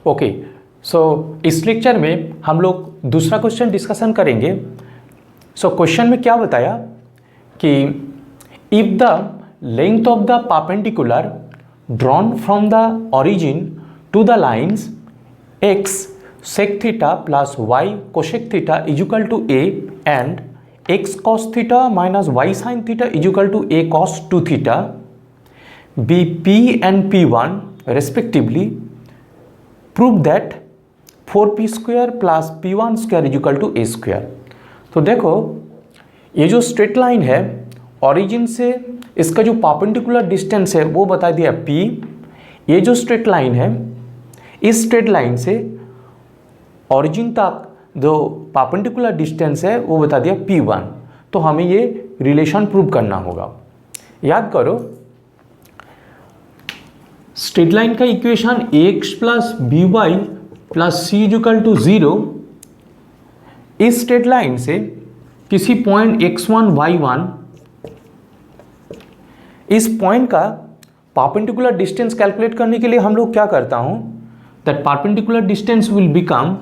Okay, सो इस lecture में हम लोग दूसरा क्वेश्चन डिस्कशन करेंगे। सो क्वेश्चन में क्या बताया कि if the length of the perpendicular drawn from the origin to the lines x sec theta plus y cosec theta is equal to a and x cos theta minus y sin theta is equal to a cos 2 theta be p and p1 respectively, prove that 4p square plus p1 square is equal to a square। तो देखो ये जो straight line है origin से इसका जो perpendicular distance है वो बता दिया p। ये जो स्ट्रेट लाइन है इस स्ट्रेट लाइन से ओरिजिन तक जो परपेंडिकुलर डिस्टेंस है वो बता दिया p1। तो हमें ये रिलेशन प्रूव करना होगा। याद करो स्ट्रेट लाइन का equation ax plus B Y plus C equal to 0। इस स्ट्रेट लाइन से किसी पॉइंट x1 y1 इस पॉइंट का परपेंडिकुलर डिस्टेंस कैलकुलेट करने के लिए हम लोग क्या करता हूं, that perpendicular distance will become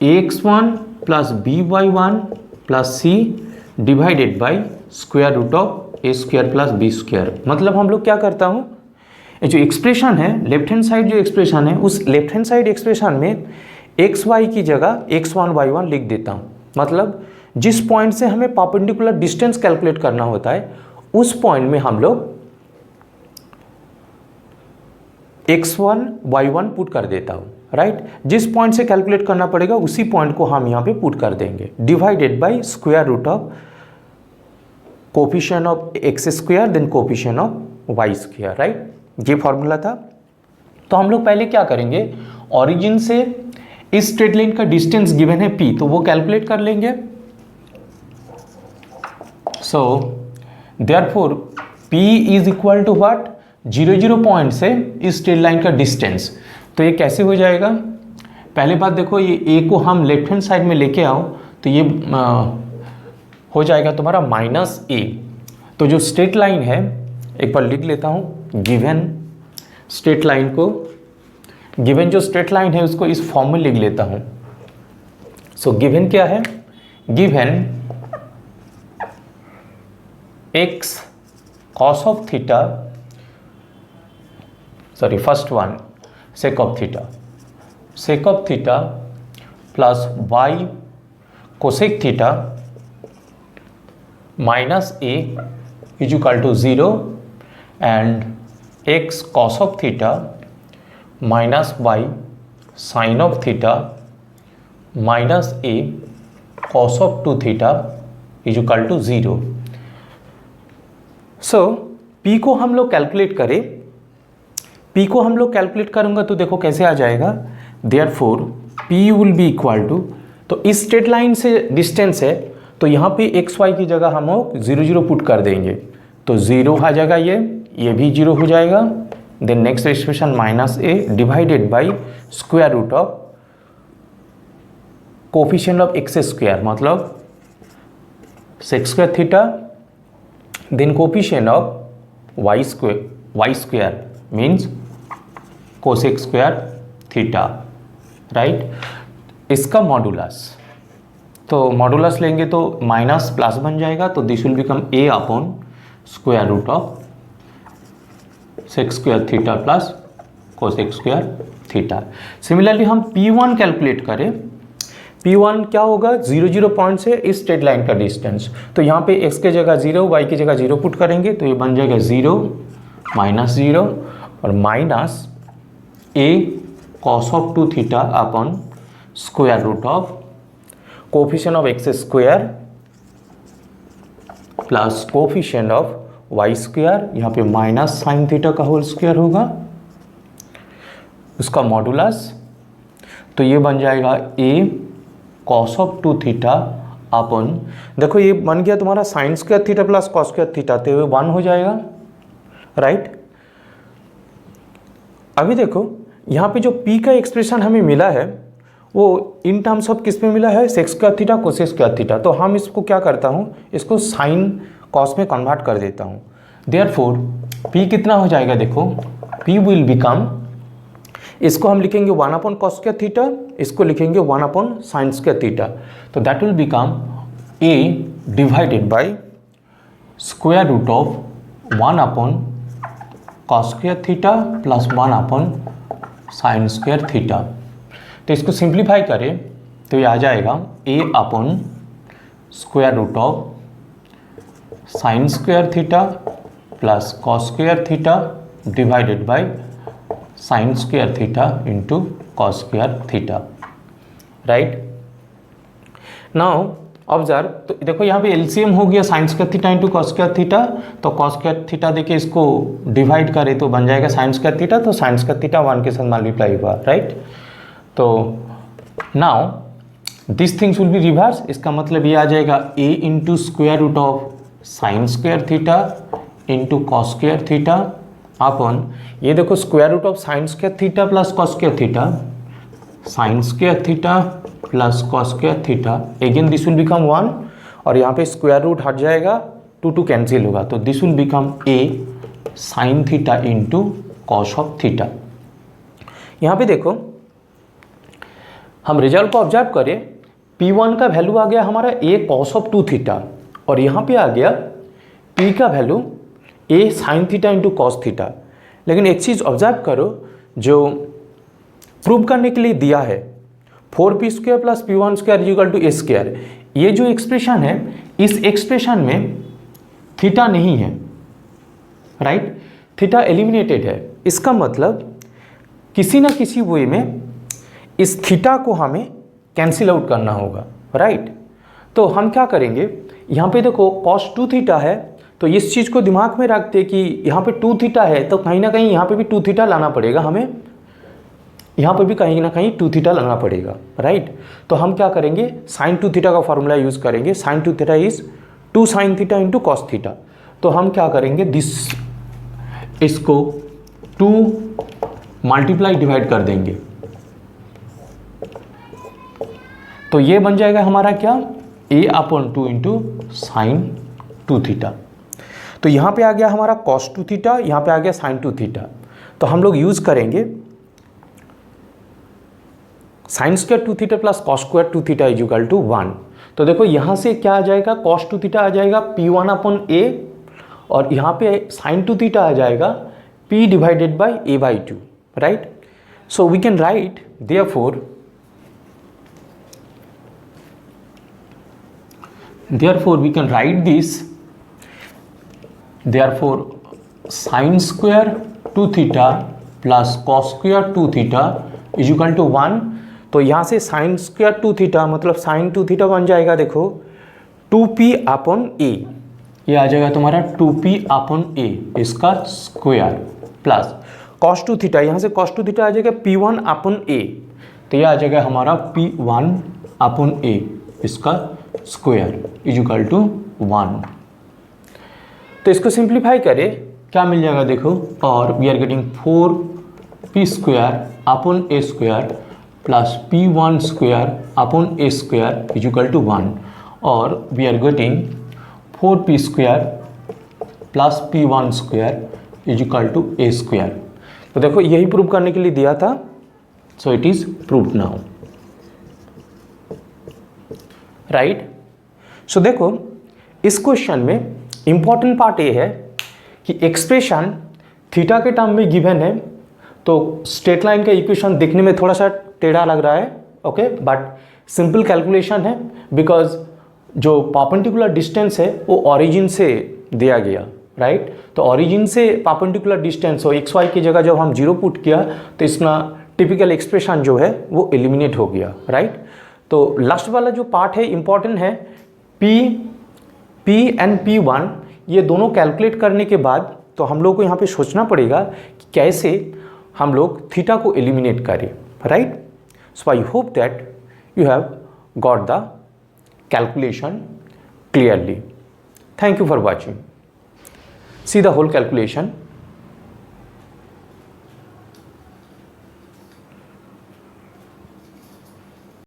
ax1 plus by1 plus c divided by square root of a square plus b square. मतलब हम लोग क्या करता हूँ, ये जो एक्सप्रेशन है लेफ्ट हैंड साइड जो एक्सप्रेशन है उस लेफ्ट हैंड साइड एक्सप्रेशन में एक्स वाई की जगह x1 y1 लिख देता हूँ। मतलब जिस पॉइंट से हमें परपेंडिकुलर डिस्टेंस कैलकुलेट करना होता है उस पॉइंट में हम लोग x1 y1 पुट कर देता हूँ, राइट। जिस पॉइंट से कैलकुलेट करना पड़ेगा उसी पॉइंट को हम यहाँ पे पुट कर देंगे, divided by square root of coefficient of X square then coefficient of Y square, right. ये फॉर्मूला था। तो हम लोग पहले क्या करेंगे, ओरिजिन से इस स्ट्रेट लाइन का डिस्टेंस गिवन है p, तो वो कैलकुलेट कर लेंगे। So therefore p is equal to what, 0 point से इस स्ट्रेट लाइन का डिस्टेंस। तो ये कैसे हो जाएगा, पहले बात देखो ये a को हम लेफ्ट हैंड साइड में लेके आओ तो ये हो जाएगा तुम्हारा माइनस a। तो जो स्ट्रेट लाइन है एक बार लिख लेता हूँ, गिवन स्ट्रेट लाइन को, गिवन जो स्ट्रेट लाइन है उसको इस फॉर्म में लिख लेता हूँ। सो गिवन क्या है, given x cos of theta, sorry first one sec of theta, sec of theta plus y cosec theta minus a is equal to 0 and x cos of theta minus y sin of theta minus a cos of 2 theta is equal to 0। So p को हम लोग calculate करें, p को हम लोग calculate करूंगा तो देखो कैसे आ जाएगा, therefore p will be equal to, तो इस स्ट्रेट लाइन से डिस्टेंस है तो यहाँ पे एक्स वाई की जगह हम लोग 0 पुट कर देंगे तो 0 आ जाएगा, ये भी 0 हो जाएगा। Then next expression minus a divided by square root of coefficient of X square, मतलब sec square theta then coefficient of Y square means cosec square theta, right. इसका मॉडुलस, तो मॉडुलस लेंगे तो माइनस प्लस बन जाएगा, तो this will become a upon square root of sec square theta plus cosec square theta. Similarly हम p1 calculate करें, p1 क्या होगा, 0 पॉइंट से इस स्ट्रेट लाइन का डिस्टेंस। तो यहाँ पे x के जगह 0 y की जगह 0 पुट करेंगे तो ये बन जाएगा 0 माइनस 0 और minus a cos of 2 theta upon square root of coefficient of X square plus coefficient of Y square, यहाँ पे माइनस साइन थीटा का होल स्क्वायर होगा, उसका मॉडुलस। तो ये बन जाएगा a cos of 2 theta upon, देखो ये बन गया तुम्हारा sine square theta plus cos square theta, तो ये 1 हो जाएगा, राइट। अभी देखो यहाँ पे जो p का एक्सप्रेशन हमें मिला है वो इन टर्म्स ऑफ किस में मिला है, sec square theta cosec square theta. तो हम इसको क्या करता हूँ, इसको साइन कॉस में कन्वर्ट कर देता हूँ। देयरफॉर p कितना हो जाएगा, देखो p विल बिकम इसको हम लिखेंगे 1 अपॉन कॉस स्क्वायर थीटा, इसको लिखेंगे 1 अपॉन साइन स्क्वायर थीटा। तो that will become a divided by square root of 1 upon cos square theta plus 1 upon sine square theta. तो इसको सिंप्लीफाई करें तो ये आ जाएगा a upon square root of sine square theta plus cos square theta divided by sine square theta into cos square theta, right. Now observe, तो देखो यहाँ पे एलसीएम हो गया sine square theta into cos square theta, तो cos square theta देके इसको divide करें तो बन जाएगा साइन स्क्वायर थीटा, तो साइन स्क्वायर थीटा 1 के साथ मल्टीप्लाई हुआ, राइट। तो now this things will be reverse, इसका मतलब ये आ जाएगा a into square root of sine square theta into cos square theta upon ये देखो square root of sine square theta plus cos square theta, sine square theta plus cos square theta, again this will become 1 और यहाँ पे square root हट जाएगा, 2 cancel होगा, तो this will become a sign theta into cos of theta. यहाँ पे देखो हम रिजल्ट को ऑब्जर्व करें, P1 का वैल्यू आ गया हमारा a कॉस ऑफ 2 थीटा और यहाँ पे आ गया P का value a sign theta into cos theta. लेकिन एक चीज़ ऑब्जर्व करो, जो प्रूव करने के लिए दिया है 4p square plus p1 square equal to a square, ये जो एक्सप्रेशन है इस एक्सप्रेशन में थीटा नहीं है, राइट, थीटा एलिमिनेटेड है। इसका मतलब किसी ना किसी वे में इस थीटा को हमें कैंसिल आउट करना होगा, राइट। तो हम क्या करेंगे, यहाँ पे देखो cos 2 थीटा है, तो इस चीज़ को दिमाग में रखते कि यहाँ पे 2 थीटा है, तो कहीं ना कहीं यहाँ पे भी 2 थीटा लाना पड़ेगा हमें, यहाँ पे भी कहीं ना कहीं 2 थीटा लाना पड़ेगा, राइट। तो हम क्या करेंगे, साइन 2 थीटा का फॉर्मूला यूज़ करेंगे, sine 2 theta is 2 sine theta into cos theta. तो हम क्या करेंगे, इसको 2 मल्टीप्लाई डिवाइड कर देंगे, तो ये बन जाएगा हमारा क्या, a upon 2 into sine 2 theta. तो यहाँ पे आ गया हमारा कॉस 2 थीटा, यहाँ पे आ गया साइन 2 थीटा। तो हम लोग यूज़ करेंगे sine square 2 theta plus cos square 2 theta is equal to 1। तो देखो यहाँ से क्या आ जाएगा, कॉस 2 थीटा आ जाएगा P1 अपॉन a और यहाँ पे साइन 2 थीटा आ जाएगा P divided by a by 2, right. So we can write therefore we can write this, therefore sin square 2 theta plus cos square 2 theta is equal to 1। तो यहाँ से sin square 2 theta मतलब sin 2 theta बन जाएगा, देखो 2p upon a, ये आ जाएगा तुम्हारा 2p अपॉन a इसका स्क्वायर प्लस cos 2 थीटा, यहाँ से cos 2 थीटा आ जाएगा P1 अपॉन a, तो ये आ जाएगा हमारा P1 अपॉन a इसका स्क्वायर इज इक्वल टू 1। तो इसको सिंप्लीफाई करें, क्या मिल जाएगा देखो, और we are getting 4p square upon a square plus P1 square upon a square is equal to 1 और we are getting 4p square plus P1 square is equal to a square. तो देखो यही prove करने के लिए दिया था, so it is proved now, right. So देखो इस क्वेश्चन में इंपॉर्टेंट पार्ट ये है कि एक्सप्रेशन थीटा के टर्म में गिवन है, तो स्ट्रेट लाइन का इक्वेशन दिखने में थोड़ा सा टेढ़ा लग रहा है, ओके, बट सिंपल कैलकुलेशन है, बिकॉज जो परपेंडिकुलर डिस्टेंस है वो ओरिजिन से दिया गया, राइट। तो ओरिजिन से परपेंडिकुलर डिस्टेंस हो एक्स वाई की जगह जब हम 0 पुट किया तो इसका टिपिकल एक्सप्रेशन जो है वो एलिमिनेट हो गया, राइट। तो लास्ट वाला जो पार्ट है इंपॉर्टेंट है, P एंड P1 ये दोनों कैलकुलेट करने के बाद तो हम लोग को यहाँ पे सोचना पड़ेगा कि कैसे हम लोग थीटा को एलिमिनेट करें, right. So I hope that you have got the calculation clearly. Thank you for watching. See the whole calculation.